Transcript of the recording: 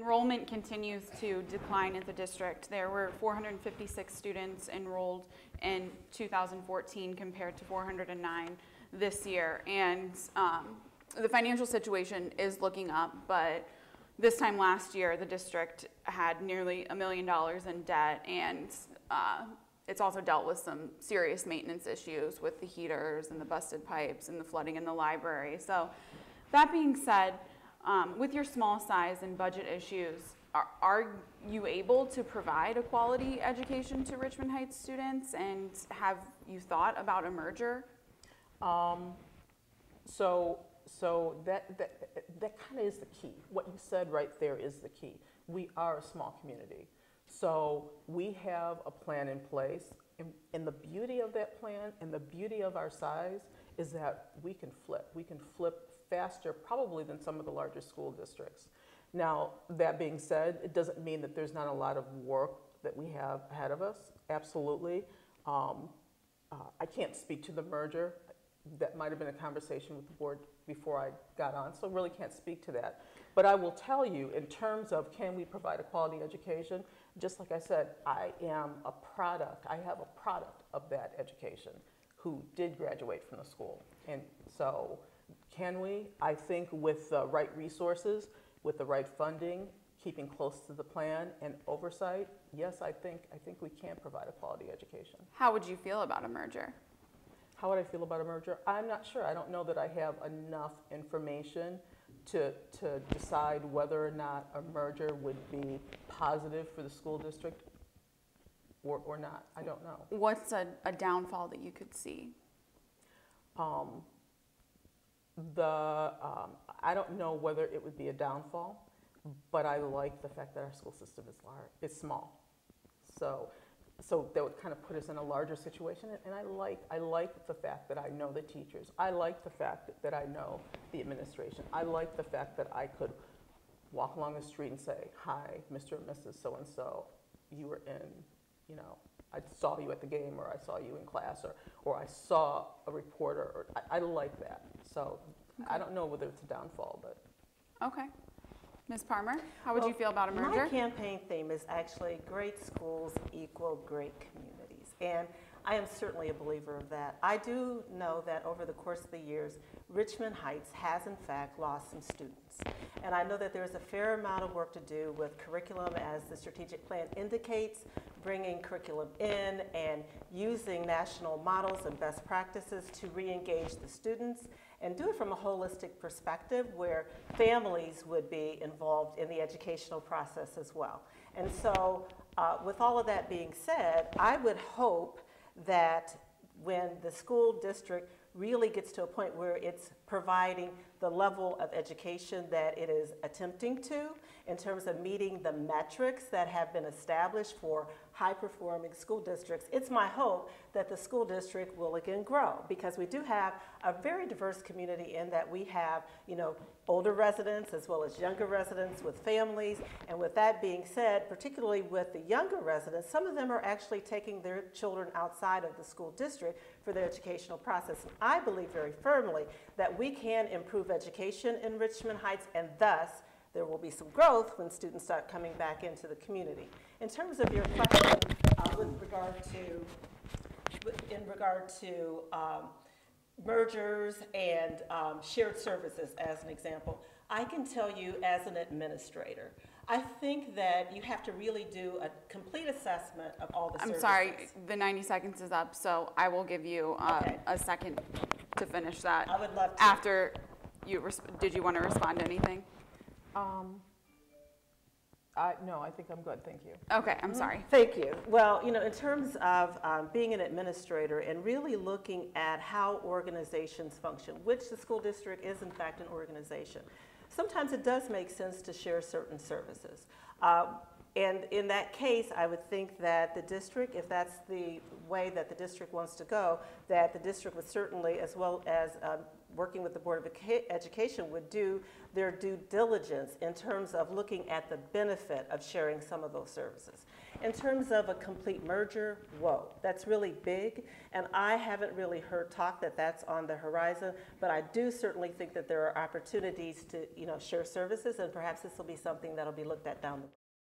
Enrollment continues to decline at the district. There were 456 students enrolled in 2014 compared to 409 this year. And the financial situation is looking up, but this time last year, the district had nearly $1 million in debt, and it's also dealt with some serious maintenance issues with the heaters and the busted pipes and the flooding in the library. So that being said, with your small size and budget issues, are you able to provide a quality education to Richmond Heights students, and have you thought about a merger? So that kind of is the key. What you said right there is the key. We are a small community. So we have a plan in place, and the beauty of that plan and the beauty of our size is that we can flip. We can flip faster probably than some of the larger school districts. Now, that being said, it doesn't mean that there's not a lot of work that we have ahead of us. Absolutely. I can't speak to the merger. That might have been a conversation with the board before I got on, so really can't speak to that. But I will tell you, in terms of can we provide a quality education, just like I said, I have a product of that education who did graduate from the school. And so can we? I think with the right resources, with the right funding, keeping close to the plan and oversight, yes, I think we can provide a quality education. How would you feel about a merger? How would I feel about a merger? I'm not sure. I don't know that I have enough information to decide whether or not a merger would be positive for the school district or not. I don't know. What's a downfall that you could see? I don't know whether it would be a downfall, but I like the fact that our school system is large. It's small. So that would kind of put us in a larger situation, and I like the fact that I know the teachers. I like the fact that I know the administration. I like the fact that I could walk along the street and say, "Hi, Mr. and Mrs. So-and-so, you were in, I saw you at the game, or I saw you in class, or I saw a reporter." Or I like that. So okay. I don't know whether it's a downfall, but. Okay. Ms. Palmer, how would you feel about a merger? My campaign theme is actually great schools equal great communities. And I am certainly a believer of that. I do know that over the course of the years, Richmond Heights has in fact lost some students. And I know that there's a fair amount of work to do with curriculum, as the strategic plan indicates, bringing curriculum in and using national models and best practices to re-engage the students and do it from a holistic perspective where families would be involved in the educational process as well. And so with all of that being said, I would hope that when the school district really gets to a point where it's providing the level of education that it is attempting to in terms of meeting the metrics that have been established for high-performing school districts, it's my hope that the school district will again grow, because we do have a very diverse community in that we have, older residents as well as younger residents with families. And with that being said, particularly with the younger residents, some of them are actually taking their children outside of the school district for their educational process. And I believe very firmly that we can improve education in Richmond Heights, and thus there will be some growth when students start coming back into the community. In terms of your question in regard to mergers and shared services as an example, I can tell you as an administrator, I think that you have to really do a complete assessment of all the services. I'm sorry, the 90 seconds is up, so I will give you a second to finish that. I would love to. After you, did you want to respond to anything? No, I think I'm good, thank you. Okay, I'm sorry. Thank you. Well, in terms of being an administrator and really looking at how organizations function, which the school district is in fact an organization, sometimes it does make sense to share certain services. And in that case, I would think that the district, if that's the way that the district wants to go, that the district would certainly, as well as working with the Board of Education, would do their due diligence in terms of looking at the benefit of sharing some of those services. In terms of a complete merger, whoa, that's really big, and I haven't really heard talk that that's on the horizon, but I do certainly think that there are opportunities to, share services, and perhaps this will be something that'll be looked at down the road.